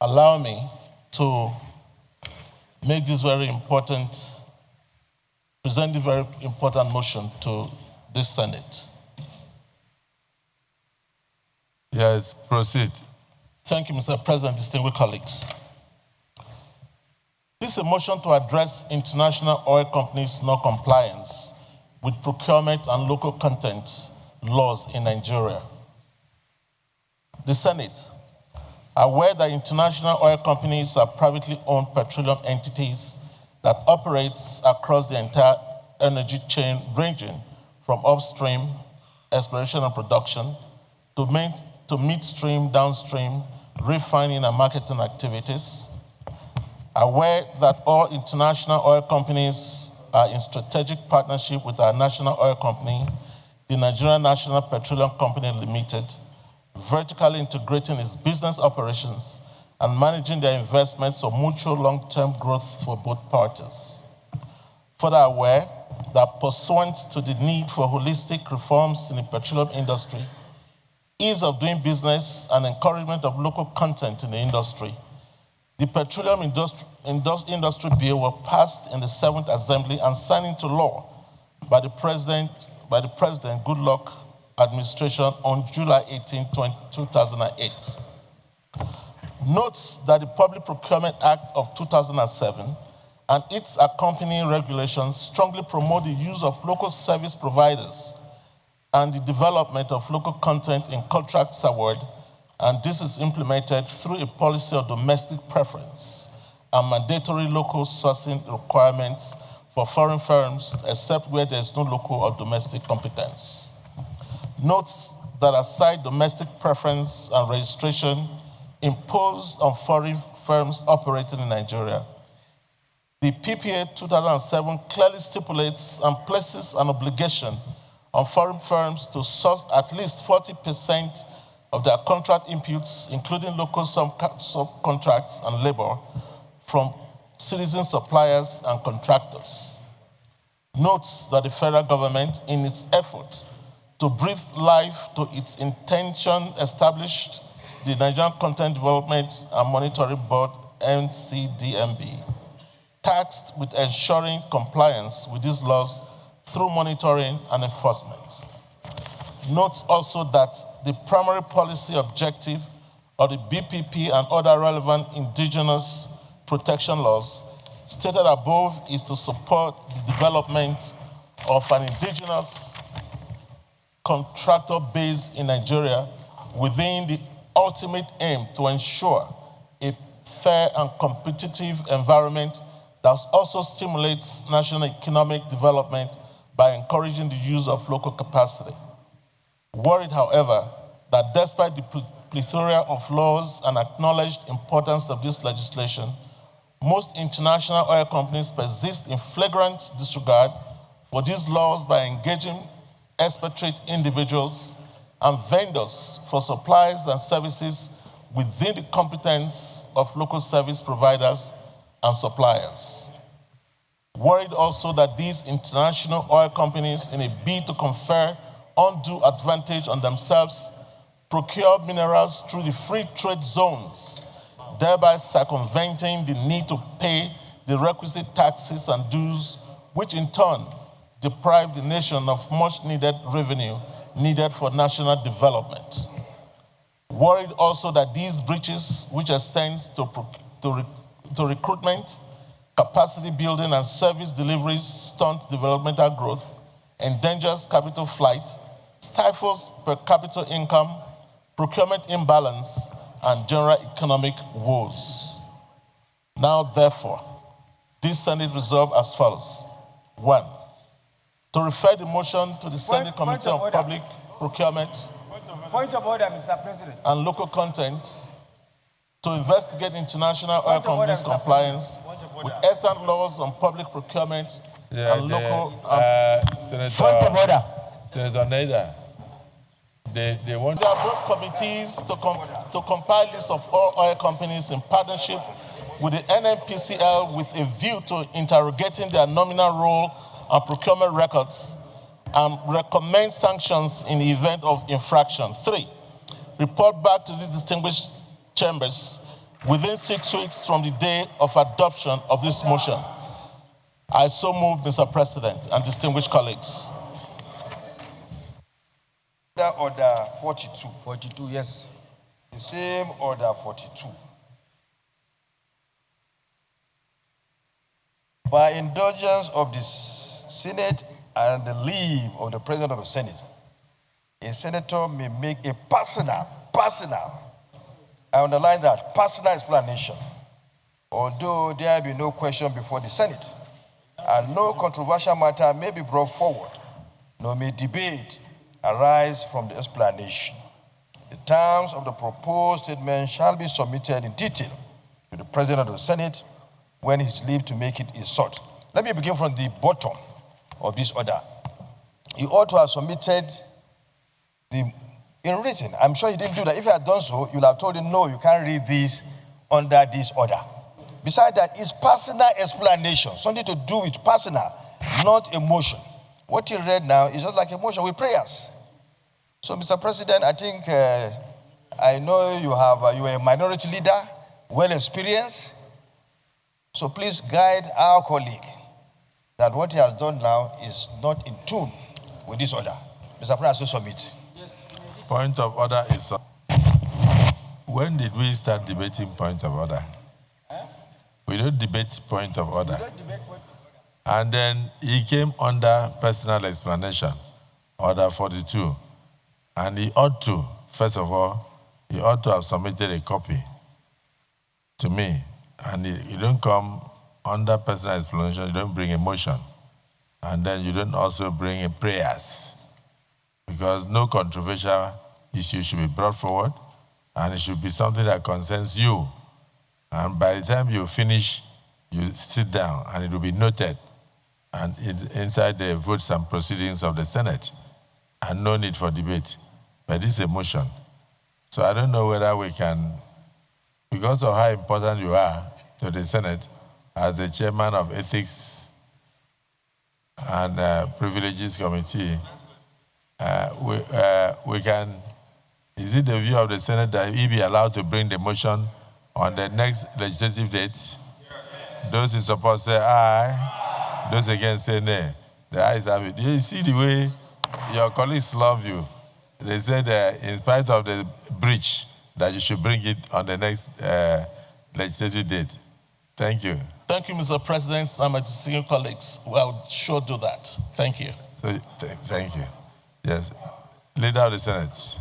allow me to make this present the very important motion to this Senate. Yes, proceed. Thank you, Mr. President, distinguished colleagues. This is a motion to address international oil companies' non-compliance with procurement and local content laws in Nigeria. The Senate, aware that international oil companies are privately owned petroleum entities that operates across the entire energy chain ranging from upstream exploration and production to midstream, downstream, refining and marketing activities. Aware that all international oil companies are in strategic partnership with our national oil company, the Nigerian National Petroleum Company Limited, vertically integrating its business operations and managing their investments for mutual long-term growth for both parties. Further aware that pursuant to the need for holistic reforms in the petroleum industry, ease of doing business and encouragement of local content in the industry, the Petroleum Industry Bill was passed in the 7th Assembly and signed into law by the President Goodluck administration on July 18, 2008. Notes that the Public Procurement Act of 2007 and its accompanying regulations strongly promote the use of local service providers and the development of local content in contracts award, and this is implemented through a policy of domestic preference and mandatory local sourcing requirements for foreign firms, except where there is no local or domestic competence. Notes that aside domestic preference and registration imposed on foreign firms operating in Nigeria, the PPA 2007 clearly stipulates and places an obligation on foreign firms to source at least 40% of their contract inputs, including local subcontracts and labor, from citizen suppliers and contractors. Notes that the federal government, in its effort to breathe life to its intention, established the Nigerian Content Development and Monitoring Board, NCDMB, tasked with ensuring compliance with these laws through monitoring and enforcement. Notes also that the primary policy objective of the BPP and other relevant indigenous protection laws stated above is to support the development of an indigenous contractor base in Nigeria within the ultimate aim to ensure a fair and competitive environment that also stimulates national economic development by encouraging the use of local capacity. Worried, however, that despite the plethora of laws and acknowledged importance of this legislation, most international oil companies persist in flagrant disregard for these laws by engaging expatriate individuals and vendors for supplies and services within the competence of local service providers and suppliers. Worried also that these international oil companies, in a bid to confer undue advantage on themselves, procure minerals through the free trade zones, thereby circumventing the need to pay the requisite taxes and dues, which in turn deprive the nation of much needed revenue needed for national development. Worried also that these breaches, which extends to recruitment, capacity building, and service deliveries, stunt developmental growth, endangers capital flight, stifles per capita income, procurement imbalance, and general economic woes. Now, therefore, this Senate resolve as follows. 1, to refer the motion to the Senate Committee on Public Procurement Point of order, Mr. President. and Local Content to investigate international oil companies' compliance with extant laws on public procurement and local... Senator Neda, they want... There are both committees to compile lists of all oil companies in partnership with the NNPCL with a view to interrogating their nominal role and procurement records and recommend sanctions in the event of infraction. 3, report back to the distinguished chambers within 6 weeks from the day of adoption of this motion. I so move, Mr. President and distinguished colleagues. Order 42. 42, yes. The same order 42. By indulgence of the Senate and the leave of the President of the Senate, a senator may make a personal, I underline that, personal explanation, although there be no question before the Senate, and no controversial matter may be brought forward, nor may debate arise from the explanation. The terms of the proposed statement shall be submitted in detail to the President of the Senate when his leave to make it is sought. Let me begin from the bottom of this order. You ought to have submitted in written. I'm sure he didn't do that. If he had done so, you'll have told him, no, you can't read this under this order. Besides that, it's personal explanation, something to do with personal, not emotion. What he read now is just like emotion with prayers. So, Mr. President, I think I know you are a minority leader, well experienced. So please guide our colleague that what he has done now is not in tune with this order. Mr. President, so submit. Point of order is, when did we start debating point of order? We don't debate point of order. And then he came under personal explanation, order 42. And he ought to, first of all, he ought to have submitted a copy to me. And you don't come under personal explanation, you don't bring emotion. And then you don't also bring in prayers. Because no controversial issue should be brought forward, and it should be something that concerns you. And by the time you finish, you sit down, and it will be noted and inside the votes and proceedings of the Senate, and no need for debate. But this is a motion. So I don't know whether we can, because of how important you are to the Senate as the chairman of Ethics and Privileges Committee, we can, is it the view of the Senate that he be allowed to bring the motion on the next legislative date? Yes. Those in support say aye. Those against say nay. The ayes have it. You see the way your colleagues love you. They said in spite of the breach that you should bring it on the next legislative date. Thank you. Thank you, Mr. President and my distinguished colleagues. We'll sure do that. Thank you. So, thank you. Yes. Leader of the Senate.